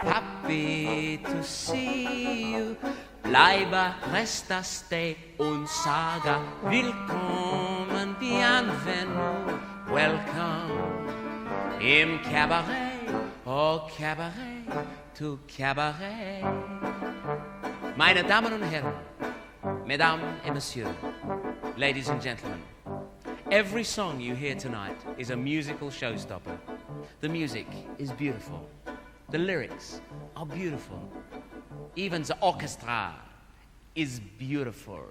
happy to see you. Bleibe, resta, stay und saga willkommen, bienvenue, welcome im Cabaret, oh Cabaret to Cabaret. Meine Damen und Herren, Mesdames et Messieurs, ladies and gentlemen, every song you hear tonight is a musical showstopper. The music is beautiful. The lyrics are beautiful. Even the orchestra is beautiful.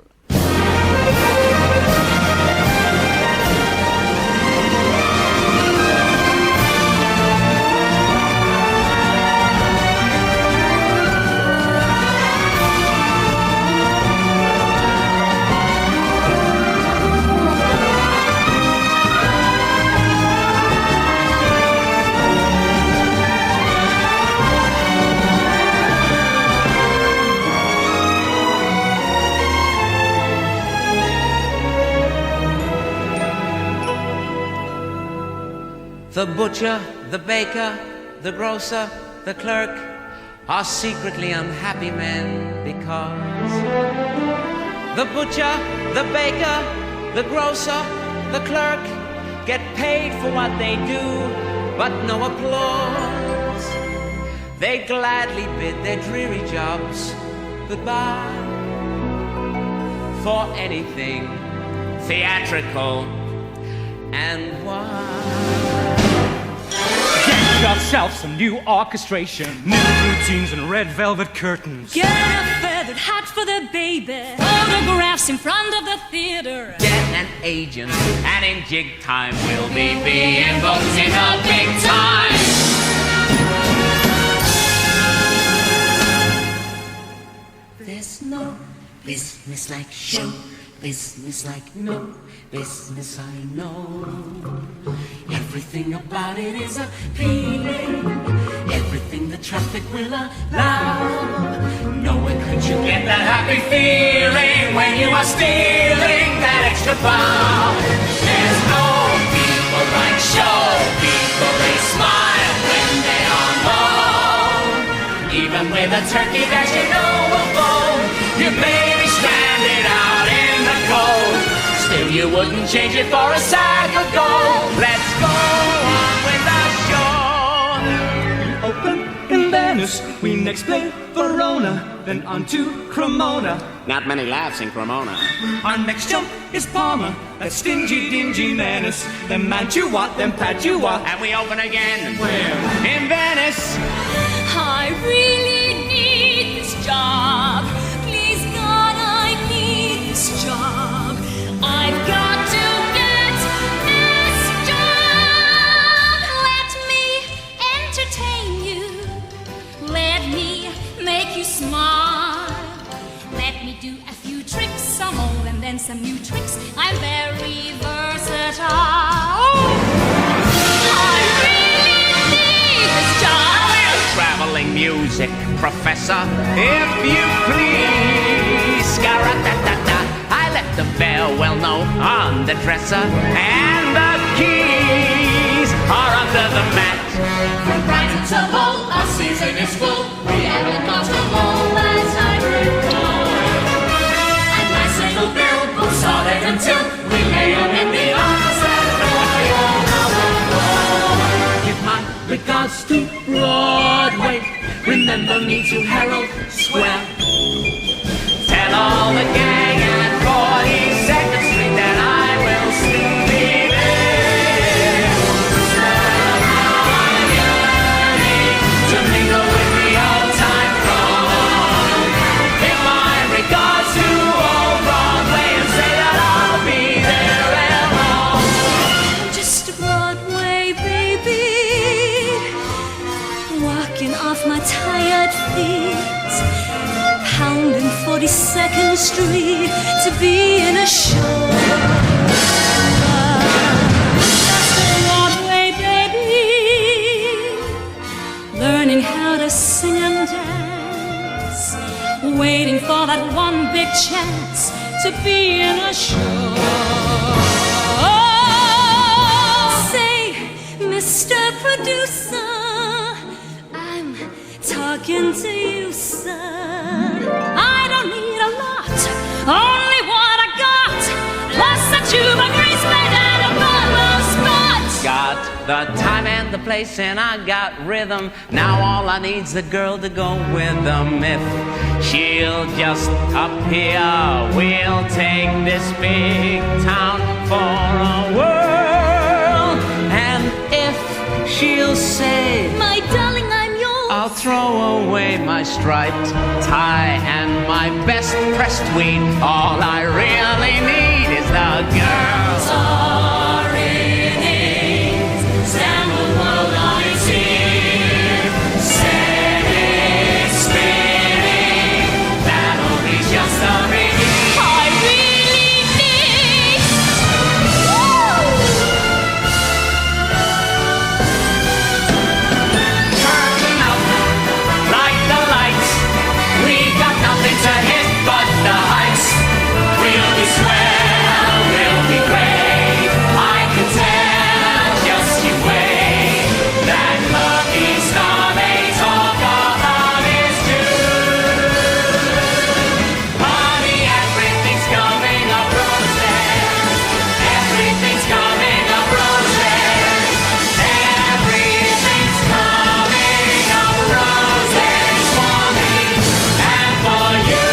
The butcher, the baker, the grocer, the clerk are secretly unhappy men because the butcher, the baker, the grocer, the clerk get paid for what they do, but no applause. They gladly bid their dreary jobs goodbye for anything theatrical and wild. Get yourself some new orchestration, new routines and red velvet curtains. Get a feathered hat for the baby, photographs in front of the theater. Get an agent, and in jig time we'll be being booked in a big time. There's no business like show, business like no business I know. Everything about it is appealing, everything the traffic will allow. Nowhere could you get that happy feeling when you are stealing that extra bow. There's no people like show people, they smile when they are alone. Even with a turkey that you know will fold, you may be stranded out in the cold. Still you wouldn't change it for a sack of gold. Let's go on with the show. We open in Venice, we next play Verona, then on to Cremona. Not many laughs in Cremona. Our next jump is Palma, that stingy, dingy menace. Then Mantua, then Padua. And we open again. Where? In Venice. I really need this job. Please God, I need this job. I've got to get this job. Let me entertain you. Let me make you smile. Let me do a few tricks, some old and then some new tricks. I'm very versatile. I really need this job. Traveling music professor, if you please. Scar-a-ta-ta-ta. I left the bell well known on the dresser, and the keys are under the mat. From Brighton to Hull, our season is full. We haven't got a whole as I recall. And nice little billboards solid until we lay them in the arms that roll. Give my regards to Broadway. Remember me to Herald Square. Tell all the gang at 42nd Street that I will still be there. Now I'm yearning to mingle with the old-time crowd. Give my regards to old Broadway and say that I'll be there at home. Just a Broadway baby, walking off my tired feet, pounding 42nd Street to be in a show. Just a Broadway baby, learning how to sing and dance, waiting for that one big chance to be in a show. Say, Mr. Producer, I'm tired talking to you, sir. I don't need a lot, only what I got. Plus a tuba grease bed and a bottle spot. Got the time and the place and I got rhythm. Now all I need's the girl to go with them. If she'll just appear, we'll take this big town for a whirl. And if she'll say, my darling, I'm yours, I'll throw away my striped tie and my best pressed tweed. All I really need is the girls are innings. Stand the world on its ear. Set it spinning. That'll be just the beginning. I really need. Curtain up, light the lights. We got nothing to hit but the heights. We'll be swell, we'll be great. I can tell, just you wait. That lucky star they talk about is true. Honey, everything's coming up roses. Everything's coming up roses. Everything's coming up roses for me and for you.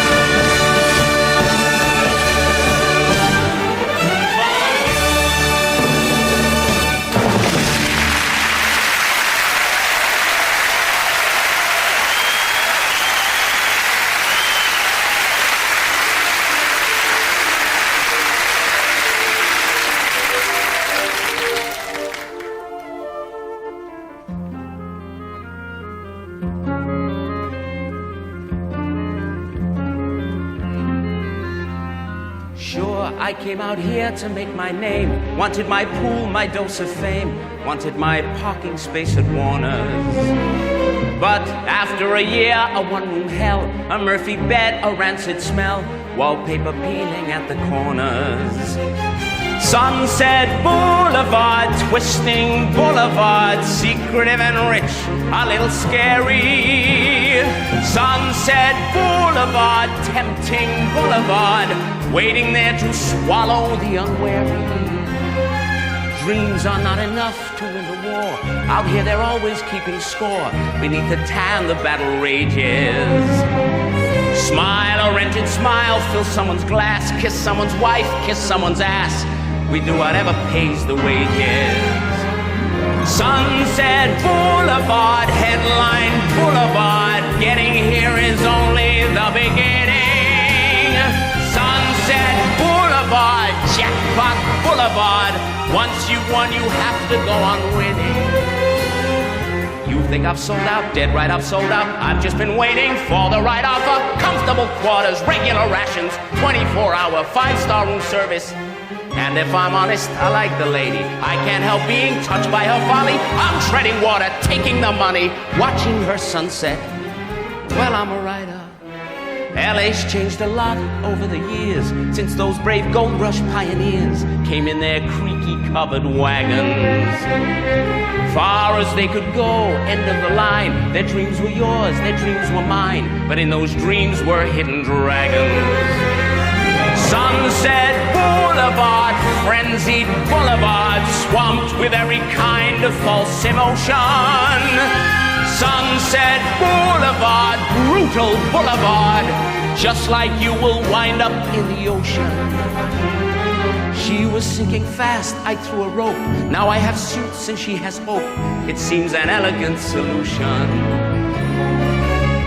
Sure, I came out here to make my name. Wanted my pool, my dose of fame. Wanted my parking space at Warner's. But after a year, a one-room hell, a Murphy bed, a rancid smell, wallpaper peeling at the corners. Sunset Boulevard, twisting boulevard, secretive and rich, a little scary. Sunset Boulevard, tempting boulevard, waiting there to swallow the unwary. Dreams are not enough to win the war. Out here they're always keeping score. Beneath the tan the battle rages. Smile a rented smile, fill someone's glass, kiss someone's wife, kiss someone's ass. We do whatever pays the wages. Sunset Boulevard, headline Boulevard, getting here is only the beginning. Sunset Boulevard, jackpot Boulevard, once you've won you have to go on winning. You think I've sold out? Dead right, I've sold out. I've just been waiting for the right offer. Comfortable quarters, regular rations, 24-hour, 5-star room service. And if I'm honest, I like the lady. I can't help being touched by her folly. I'm treading water, taking the money, watching her sunset. Well, I'm a writer. LA's changed a lot over the years since those brave gold rush pioneers came in their creaky covered wagons. Far as they could go, end of the line. Their dreams were yours, their dreams were mine. But in those dreams were hidden dragons. Sunset Boulevard, frenzied boulevard, swamped with every kind of false emotion. Sunset Boulevard, brutal boulevard, just like you will wind up in the ocean. She was sinking fast, I threw a rope. Now I have suits and she has hope. It seems an elegant solution.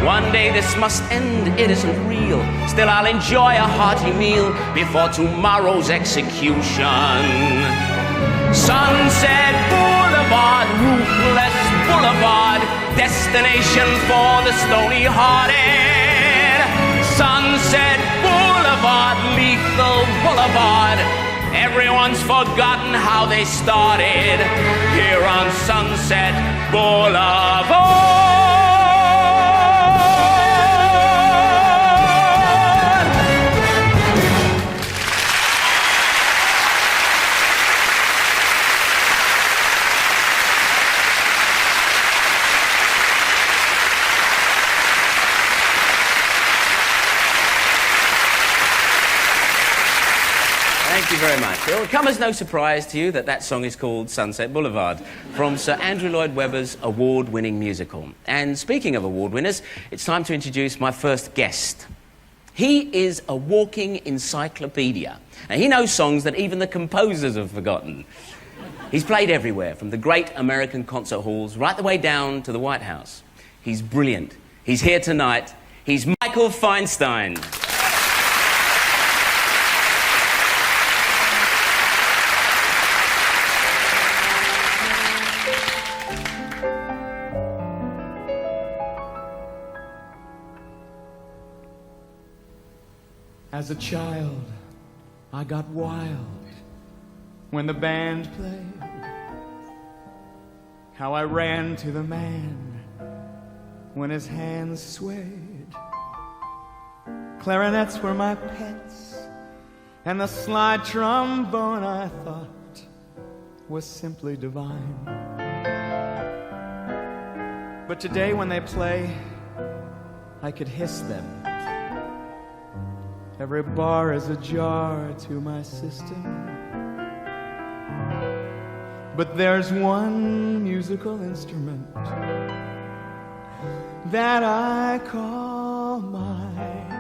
One day this must end, it isn't real. Still I'll enjoy a hearty meal before tomorrow's execution. Sunset Boulevard, ruthless boulevard, destination for the stony-hearted. Sunset Boulevard, lethal boulevard, everyone's forgotten how they started here on Sunset Boulevard. Thank you very much. It will come as no surprise to you that that song is called Sunset Boulevard, from Sir Andrew Lloyd Webber's award-winning musical. And speaking of award winners, it's time to introduce my first guest. He is a walking encyclopedia, and he knows songs that even the composers have forgotten. He's played everywhere, from the great American concert halls right the way down to the White House. He's brilliant. He's here tonight. He's Michael Feinstein. As a child, I got wild when the band played. How I ran to the man when his hands swayed. Clarinets were my pets, and the slide trombone I thought was simply divine. But today when they play, I could hiss them. Every bar is a jar to my system. But there's one musical instrument that I call mine.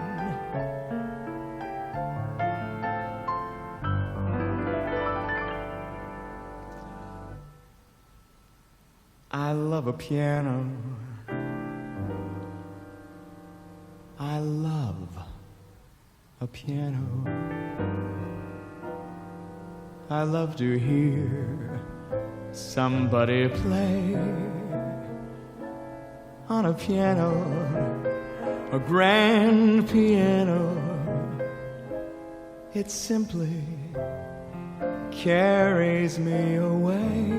I love a piano. I love a piano. I love to hear somebody play on a piano, a grand piano. It simply carries me away.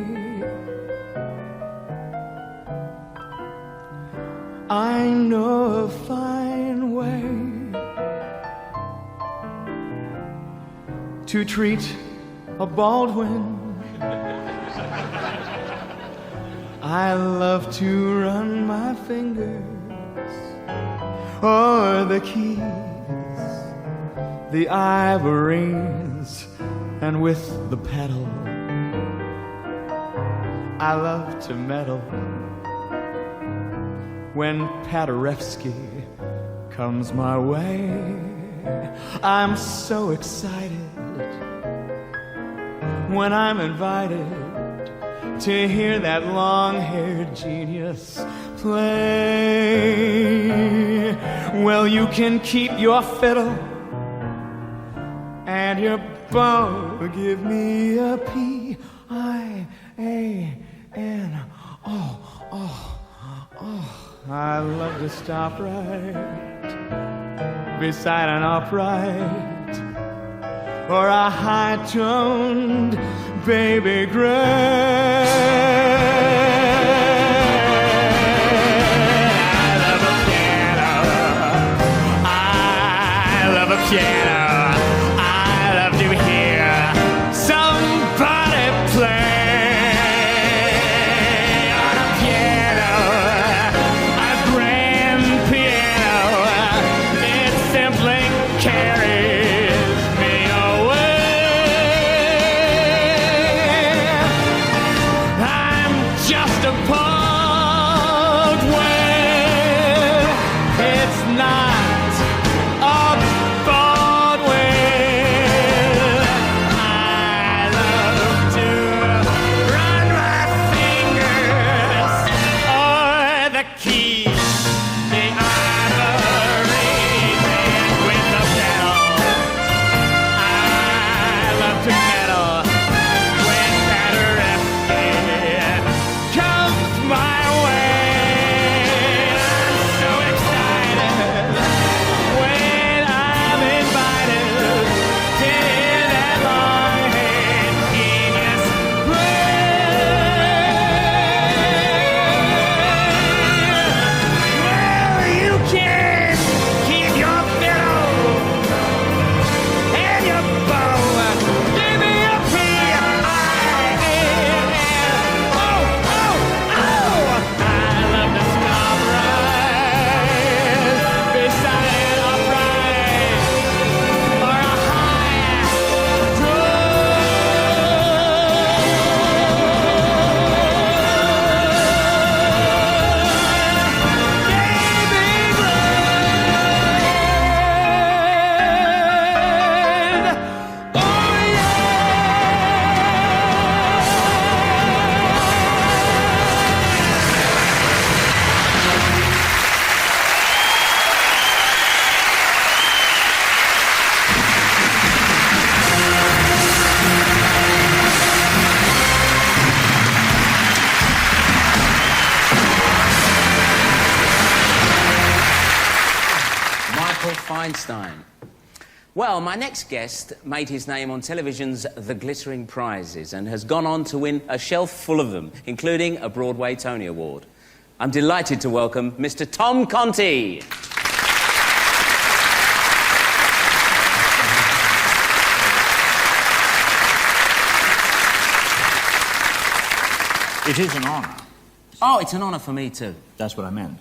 I know a fine way to treat a Baldwin. I love to run my fingers o'er the keys, the ivories, and with the pedal I love to meddle. When Paderewski comes my way, I'm so excited when I'm invited to hear that long-haired genius play. Well, you can keep your fiddle and your bow. Give me a P-I-A-N-O. I love to stop right beside an upright or a high-toned baby grand. I love a piano. I love a piano. I love to hear somebody play on a piano, a grand piano. It simply carries me away. I'm just appalled when it's not a Baldwin. Feinstein. Well, my next guest made his name on television's The Glittering Prizes and has gone on to win a shelf full of them, including a Broadway Tony Award. I'm delighted to welcome Mr. Tom Conti. It is an honour. Oh, it's an honour for me too. That's what I meant.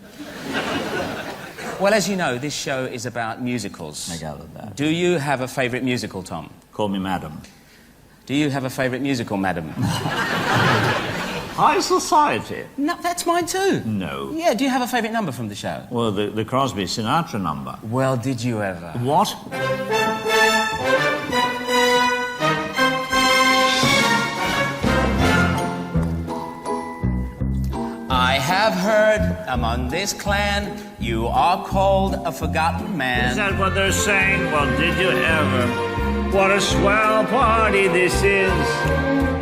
Well, as you know, this show is about musicals. I gathered that. Do you have a favourite musical, Tom? Call me madam. Do you have a favourite musical, madam? High Society. No, that's mine too. No. Yeah, do you have a favourite number from the show? Well, the Crosby Sinatra number. Well, did you ever? What? I have heard among this clan you are called a forgotten man. Is that what they're saying? Well, did you ever? What a swell party this is.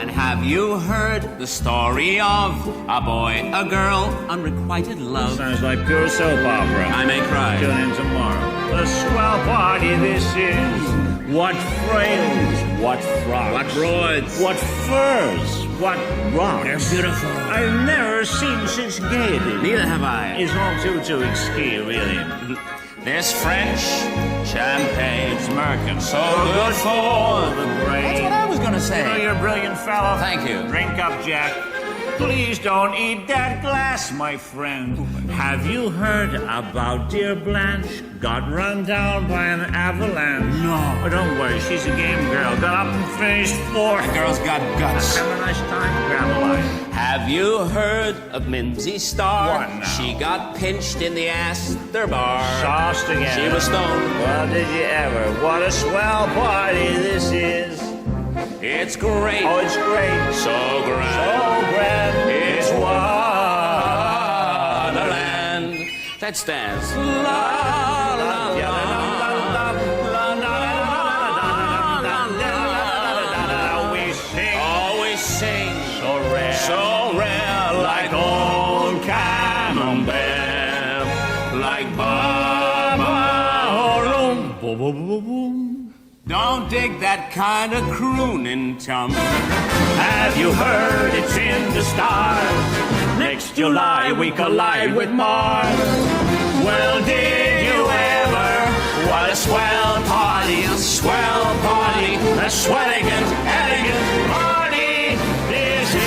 And have you heard the story of a boy, a girl, unrequited love? Sounds like pure soap opera. I may cry. Tune in tomorrow. A swell party this is. What frails, what frocks, What broads, what furs, what rocks. they're beautiful. I've never seen such gaiety. Neither have I. It's all too exquisite, really. There's French champagne, Smirking. so good for the brain. That's what I was going to You know, say. you're a brilliant fellow. Thank you. Drink up, Jack. Please don't eat that glass, my friend. Have you heard about dear Blanche? Got run down by an avalanche. No. Oh, don't worry, she's a game girl. Got up and finished fourth. The girl's got guts. Have a nice time, grab a line. Have you heard of Mimsy Starr? What now? She got pinched in the Astor Bar. Sauce together. She was stoned. Well, did you ever? What a swell party this is. It's great. Oh, it's great. So grand. So grand. It's Wonderland. Let's dance. La, la, la, la, We sing. Oh, we sing. So rare. So rare. Like old Camembert. Like Baba. Boom, boom, boom, boom. Don't dig that kind of crooning, chum. Have you heard it's in the stars? Next July we collide with Mars. Well, did you ever? What a swell party, a swell party, a swelligant, elegant party. This is.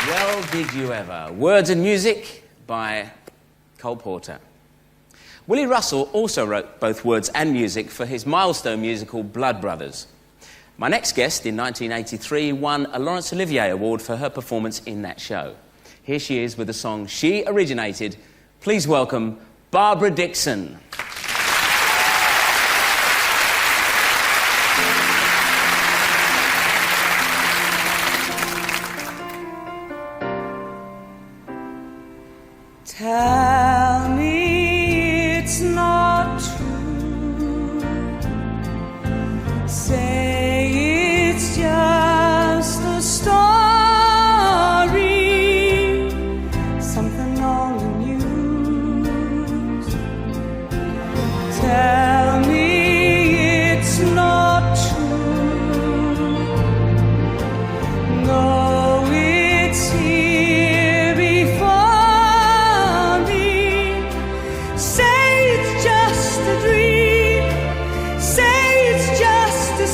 Well, did you ever? Words and music by Cole Porter. Willie Russell also wrote both words and music for his milestone musical Blood Brothers. My next guest in 1983 won a Laurence Olivier Award for her performance in that show. Here she is with a song she originated. Please welcome Barbara Dixon. Tell me it's not true. Say it's just a story, something on the news. Tell me it's not true. No, it's here before. Say it's just a dream. Say it's just a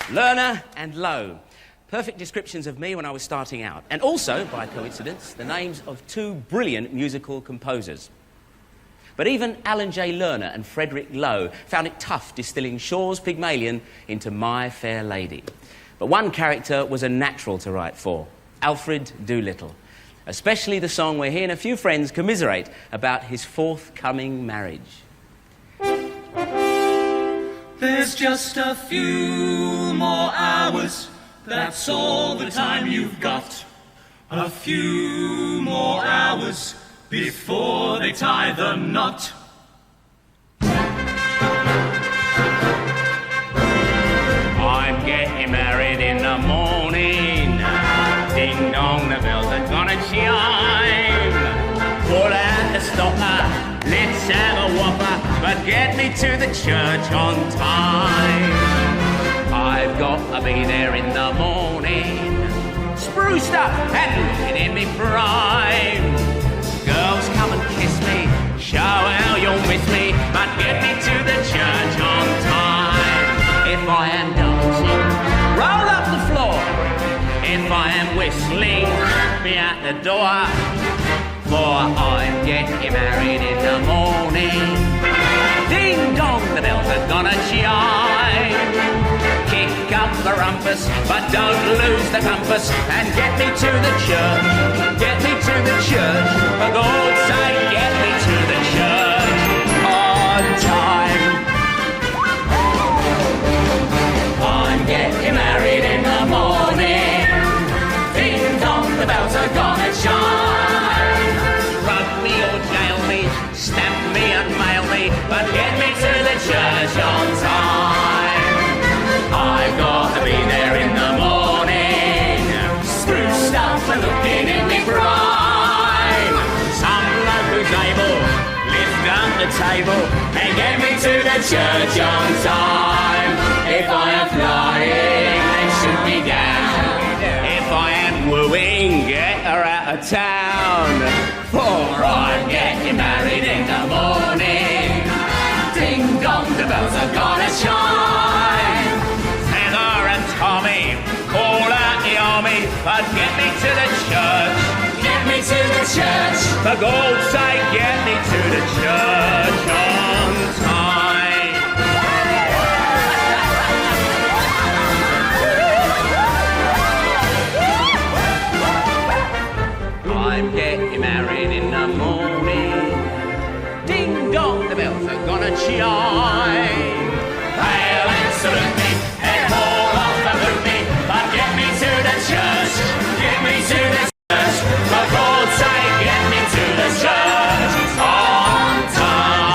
Lerner and Lowe. Perfect descriptions of me when I was starting out. And also, by coincidence, the names of two brilliant musical composers. But even Alan J. Lerner and Frederick Lowe found it tough distilling Shaw's Pygmalion into My Fair Lady. But one character was a natural to write for, Alfred Doolittle. Especially the song where he and a few friends commiserate about his forthcoming marriage. There's just a few more hours, that's all the time you've got. A few more hours before they tie the knot. I'm getting married in the morning. Ding dong, the bells are gonna chime. Pull out the stopper, let's have a whopper, but get me to the church on time. I've got to be there in the morning, spruced up and looking in me prime. Girls, come and kiss me, show how you'll miss me, but get me to the church on time. If I am dancing, roll up the floor. If I am whistling, be at the door. For I'm getting married in the morning. Ding dong, the bells are gonna chime. Kick up the rumpus, but don't lose the compass. And get me to the church, get me to the church. For God's sake, get me to the church on time. I'm getting married in the morning. Ding dong, the bells are gonna chime. Rug me or jail me, stamp me and mail me, but get me to the church on time. I've got to be there in the morning, spruced up and looking in me prime. Some bloke who's able, lift up the table and get me to the church on time. If I am flying, then shoot me down. If I am wooing, get her out of town. For I'm getting married in the morning. Ding dong, the bells are gonna chime. Heather and Tommy, call out the army, but get me to the church. Get me to the church. For God's sake, get me to the church on time. I'm getting married in the morning. Ding dong, the bells are gonna chime. Hail and salute me, and all off the boot me, but get me to the church, get me to the church. For God's sake, get me to the church on time.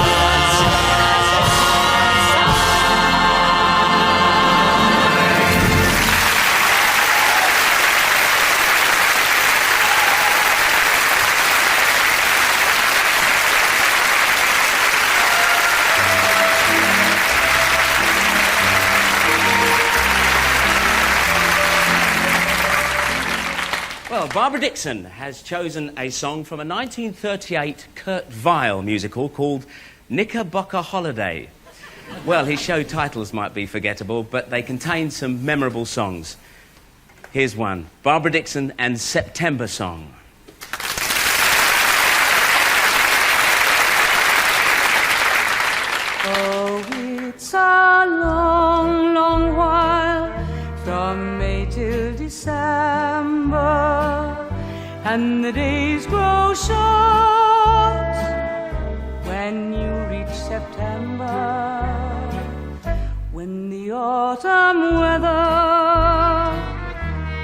Well, Barbara Dickson has chosen a song from a 1938 Kurt Weill musical called Knickerbocker Holiday. Well, his show titles might be forgettable, but they contain some memorable songs. Here's one, Barbara Dickson and September Song. Oh, it's a long, long while from May till December, and the days grow short when you reach September, when the autumn weather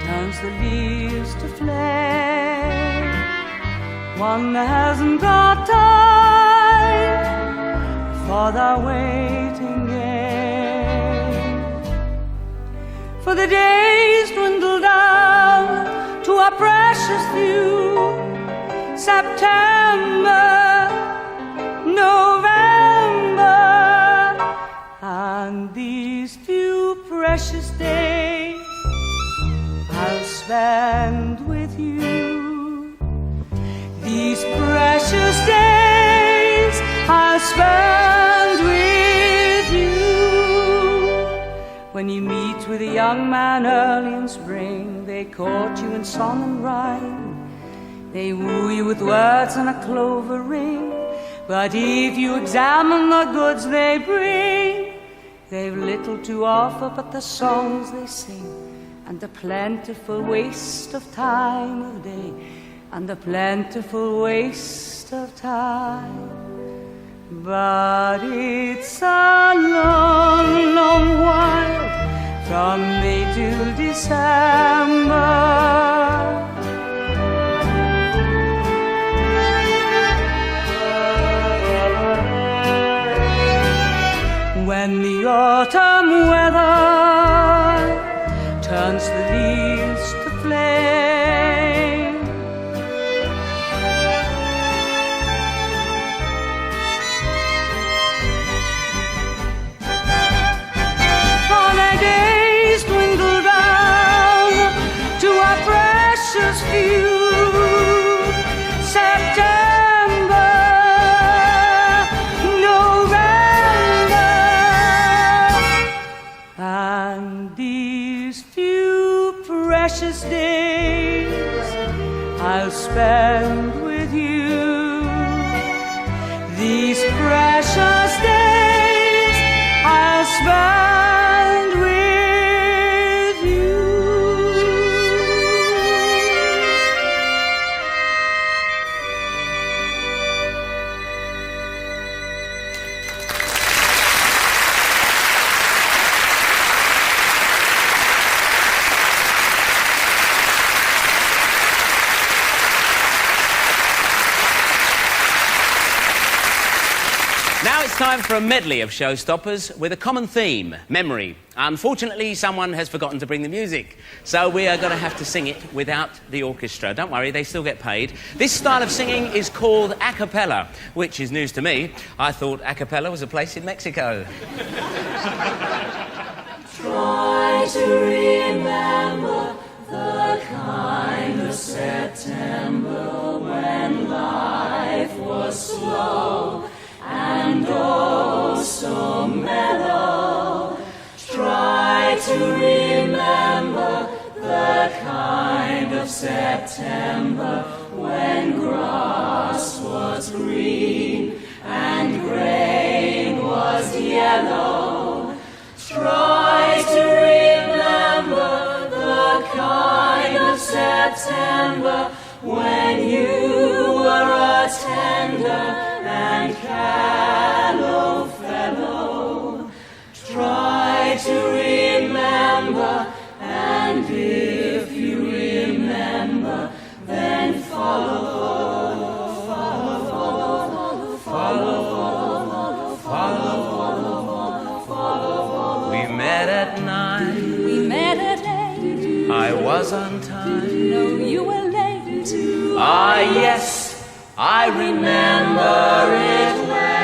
turns the leaves to flame. One hasn't got time for the waiting game, for the days dwindle down to a precious few. September, November, and these few precious days I'll spend with you. These precious days I'll spend with you. When you meet with the young man early in spring. They court you in song and rhyme. They woo you with words and a clover ring. But if you examine the goods they bring, they've little to offer but the songs they sing, and the plentiful waste of time of day, and the plentiful waste of time. But it's a long, long while from May till December. When the autumn weather turns the leaves to flame, holiday days dwindle down to a precious few. September, November, and these few precious days I'll spend with you. These precious days I'll spend with you. Now it's time for a medley of Showstoppers with a common theme, memory. Unfortunately, someone has forgotten to bring the music, so we are going to have to sing it without the orchestra. Don't worry, they still get paid. This style of singing is called a cappella, which is news to me. I thought a cappella was a place in Mexico. Try to remember the kind of September when life was slow and oh so mellow. Try to remember the kind of September when grass was green and grain was yellow. Try to remember the kind of September when you were a tender and callow fellow. Try to remember, and if you remember, then follow, follow, follow, follow, follow, follow, follow. We met at 9. We met at 8. I was on time. No, you were late. Ah, yes, I remember it well.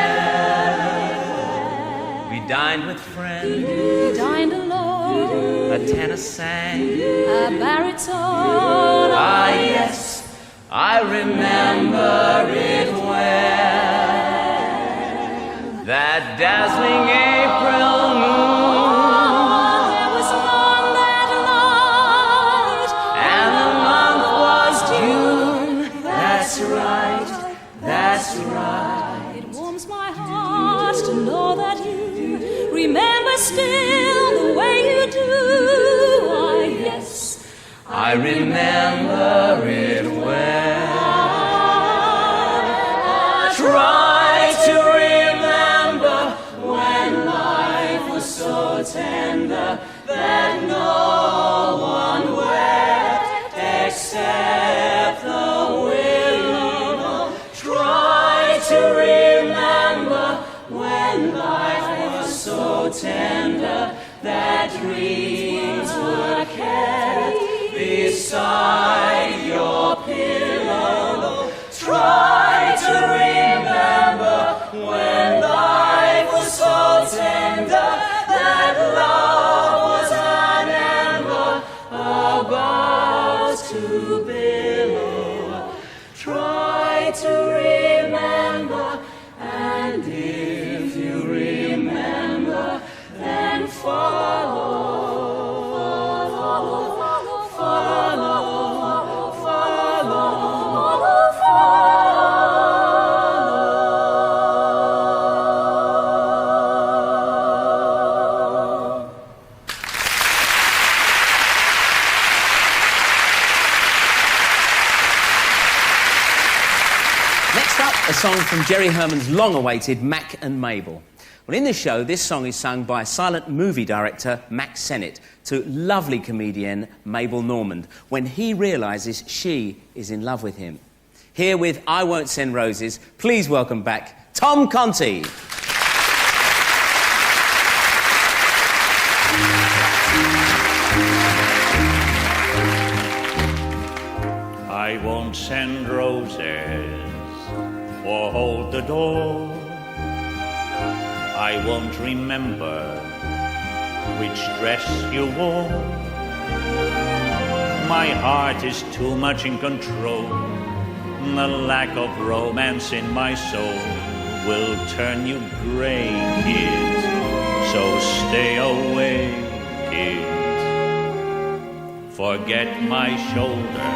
We dined with friends, Dined alone. a tenor sang. A baritone. Ah, yes, I remember it well. That dazzling April moon, There was none that light. and the month was June. That's right, that's right. It warms my heart to know that you remember still the way you do. Ah, yes, I remember it well. try to remember when life was so tender that no one wept except the willow. Try to remember when life was so tender that dreams were kept beside your pillow. Try to remember when life was so tender that love was an ember about to billow. Try to remember, and if you remember, then follow. song from Jerry Herman's long-awaited Mac and Mabel. Well, in the show, this song is sung by silent movie director Mac Sennett to lovely comedian Mabel Normand when he realises she is in love with him. Here with I Won't Send Roses, please welcome back Tom Conti. I won't send roses or hold the door. I won't remember which dress you wore. My heart is too much in control. The lack of romance in my soul will turn you gray, kid. So stay away, kid. Forget my shoulder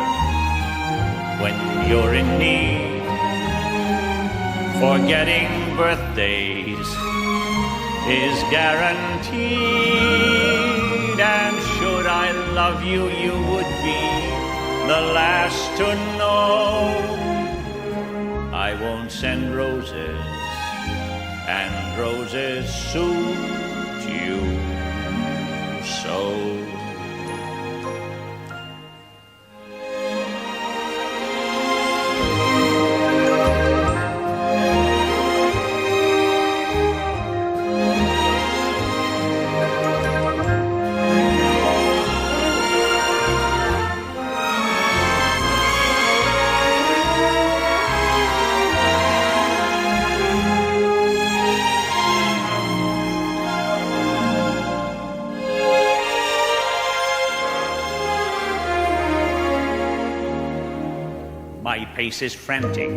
when you're in need. Forgetting birthdays is guaranteed. And should I love you, you would be the last to know. I won't send roses, and roses suit you so. My pace is frantic,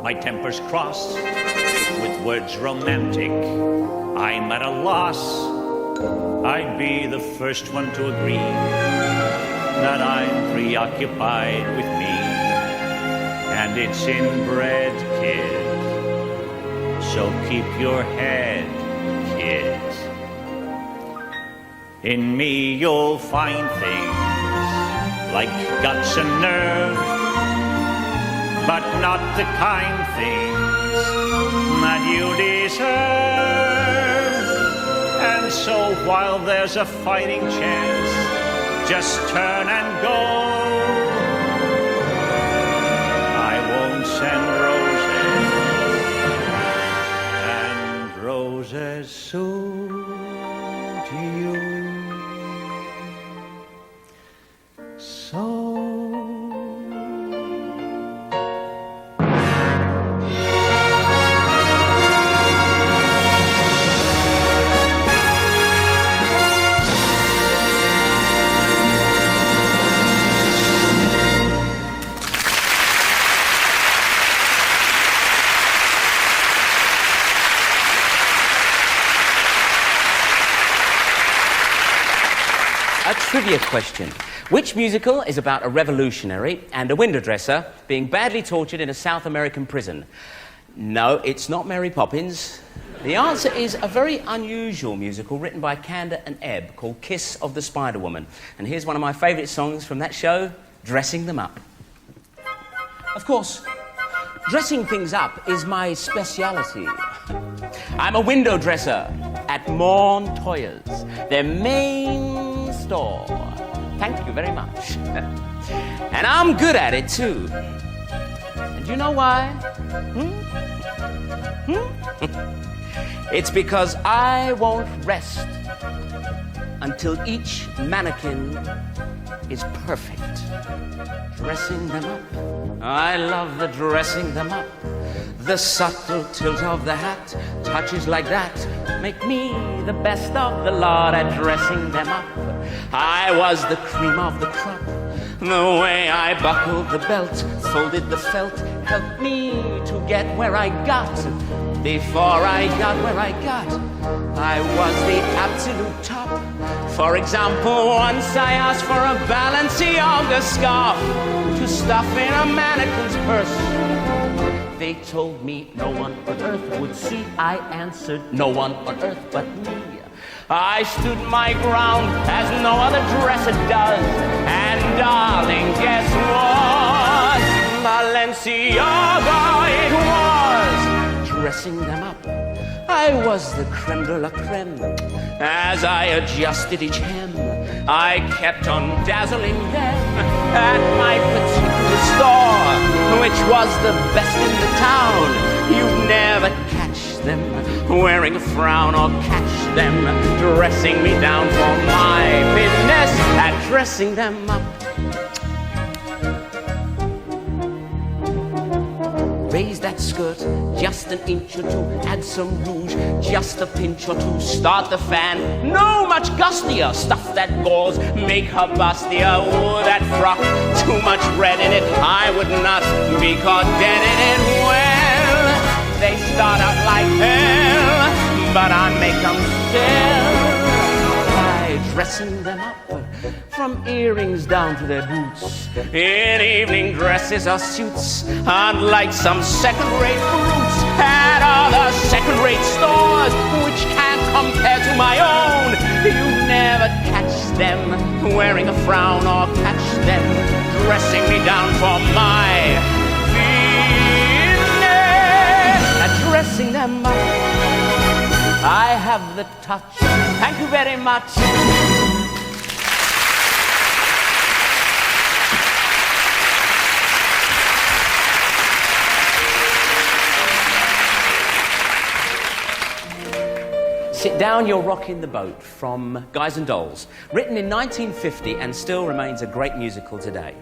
my temper's cross, with words romantic, I'm at a loss. I'd be the first one to agree that I'm preoccupied with me, and it's inbred, kid, so keep your head, kid. In me you'll find things like guts and nerve, but not the kind things that you deserve. And so while there's a fighting chance, just turn and go. I won't send roses, and roses suit you so. A trivia question. Which musical is about a revolutionary and a window dresser being badly tortured in a South American prison? No, it's not Mary Poppins. The answer is a very unusual musical written by Kander and Ebb called Kiss of the Spider Woman. And here's one of my favourite songs from that show, Dressing Them Up. Of course, dressing things up is my speciality. I'm a window dresser at Montoya's, their main store. Thank you very much. And I'm good at it too. And you know why? It's because I won't rest until each mannequin is perfect. Dressing them up, I love the dressing them up. The subtle tilt of the hat, touches like that, make me the best of the lot at dressing them up. I was the cream of the crop. The way I buckled the belt, folded the felt, helped me to get where I got. Before I got where I got, I was the absolute top. For example, once I asked for a Balenciaga scarf to stuff in a mannequin's purse. They told me no one on earth would see. I answered, no one on earth but me. I stood my ground as no other dresser does. And darling, guess what? Balenciaga it was. dressing them up. I was the creme de la creme. As I adjusted each hem, I kept on dazzling them at my particular store, which was the best in the town. You'd never catch them wearing a frown or catch them dressing me down for my business at dressing them up. Raise that skirt just an inch or two, add some rouge, just a pinch or two, start the fan, no much gustier, stuff that gauze, make her bustier. Oh, that frock, too much red in it, I would not be caught dead in it. Well, they start out like hell, but I make them still by dressing them up, from earrings down to their boots, in evening dresses or suits, unlike some second-rate fruits at other second-rate stores, which can't compare to my own. You never catch them wearing a frown or catch them dressing me down for my business at dressing them up. I have the touch. Thank you very much. Sit Down, You're Rocking the Boat from Guys and Dolls, written in 1950 and still remains a great musical today.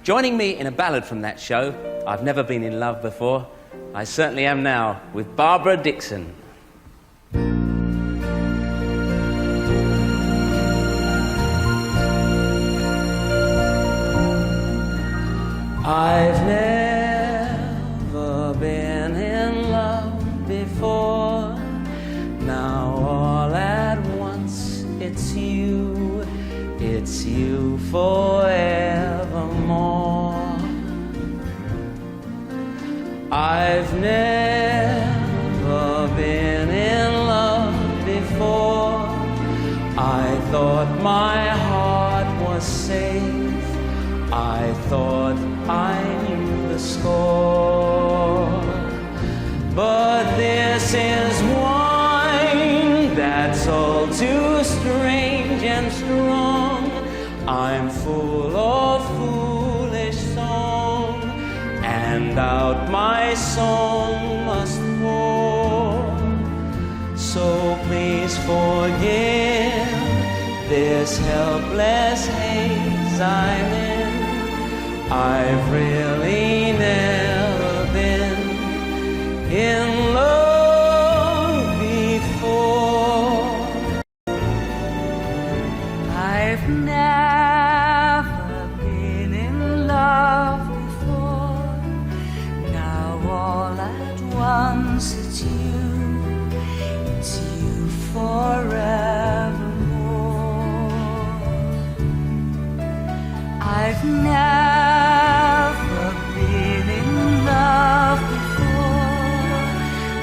Joining me in a ballad from that show, I've Never Been in Love Before, I Certainly Am Now, with Barbara Dixon. I've never been in love before. Now all at once it's you forevermore. I've never been in love before. I thought my heart was safe, I thought I knew the score. But this is wine that's all too strange and strong. I'm full of foolish song, and out my song must pour. So please forgive this helpless haze I'm in. I've really never been in love before. I've never been in love before. Now all at once it's you forevermore. I've never been in love before. I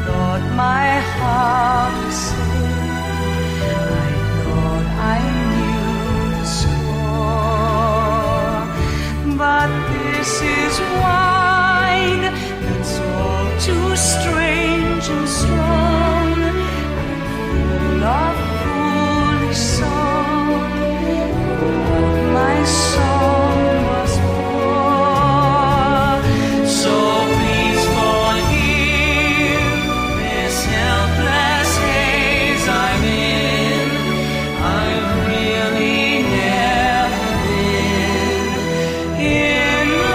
thought my heart was safe, I thought I knew the score. But this is wine that's all too strange and strong. I'm full of foolish song, but my song was poor. So please forgive this helpless haze I'm in. I've really never been in love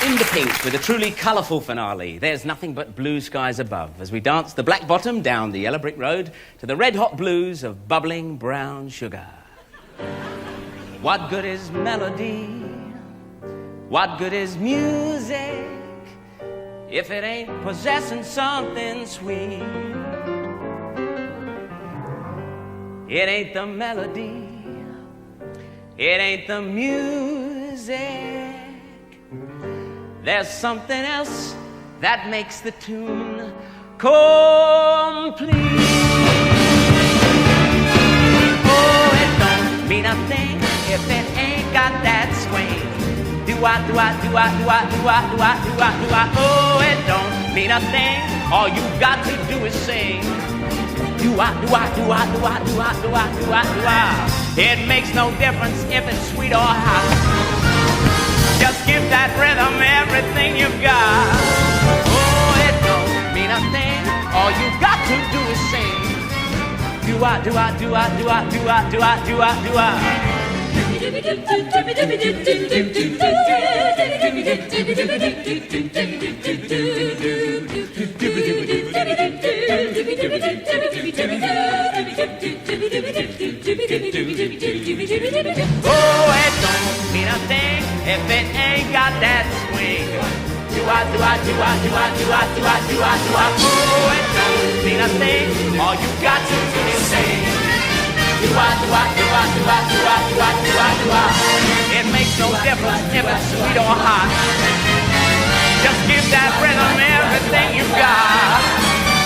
In the Pinks with a truly colourful finale. There's nothing but blue skies above as we dance the Black Bottom down the yellow brick road to the red hot blues of bubbling brown sugar. What good is melody? What good is music if it ain't possessing something sweet. It ain't the melody, it ain't the music. There's something else that makes the tune complete. Oh, it don't mean a thing if it ain't got that swing. Do-I, do-I, do-I, do-I, do-I, do-I, do-I, do-I. Oh, it don't mean a thing. All you got to do is sing. Do-I, do-I, do-I, do-I, do-I, do-I, do-I, do-I. It makes no difference if it's sweet or hot. Just give that rhythm everything you've got. Oh, it don't mean a thing. All you got to do is sing. Do-I, do-I, do-I, do-I, do-I, do-I, do-I, do-I. Oh, it don't mean a thing if it ain't got that swing. Do-I, do-I, do-I, do-I, do-I, do-I, do-I, do-I. Oh, it don't mean a thing. All you got to do is sing. Do-I, do-I, do-I, do-I, do-I, do-I, do-I, do-I. It makes no difference if it's sweet or hot. Just give that rhythm everything you've got.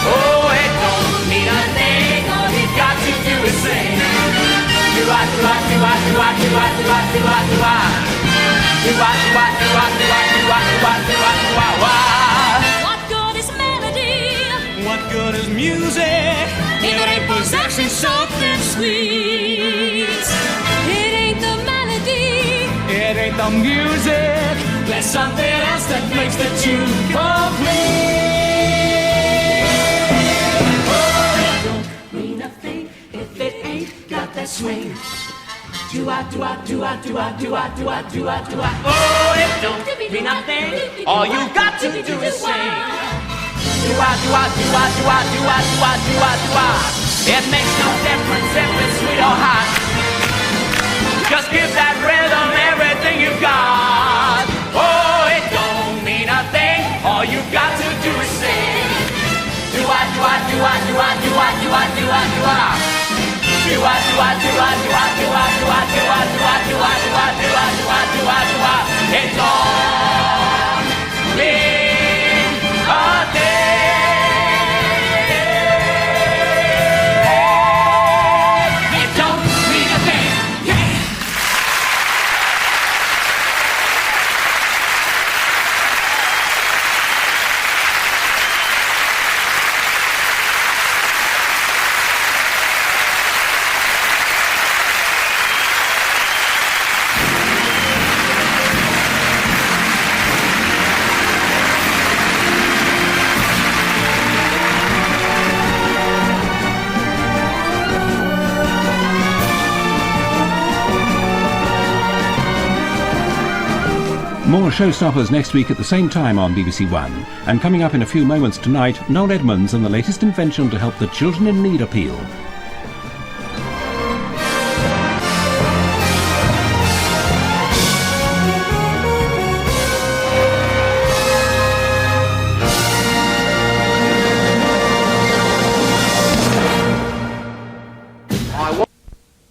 Oh, it don't mean a thing. All you got to do is sing. Do-I, do-I, do-I, do-I, do-I, do-I, do-I, do-I. Do-I, do-I, do-I, do-I, do-I, do-I, do-I, do-I, do-I. What good is melody? What good is music? If it ain't possessing something sweet. It ain't the melody, It ain't the music. There's something else that makes the tune complete. Oh, it don't mean a thing if it ain't got that swing. Do-I, do-I, do-I, do-I, do-I, do-I, do-I, do-I. Oh, it don't mean nothing. All you got to do is sing. Do-I, do-I, do-I, do-I, do-I, do-I, do-I, do-I. It makes no difference if it's sweet or hot. Just give that rhythm everything you've got. Oh, it don't mean a thing. All you got to do is sing. Do-I, do-I, do-I, do-I, do-I, do-I, do-I, do-I. Do-I, do-I, do-I, do-I, do-I, do-I, do-I, do-I, do-I, do-I, do-I, do-I, do-I, do-I. It don't mean a thing. It don't mean a thing. Yeah. More Showstoppers next week at the same time on BBC One. And coming up in a few moments tonight, Noel Edmonds and the latest invention to help the children in need appeal. I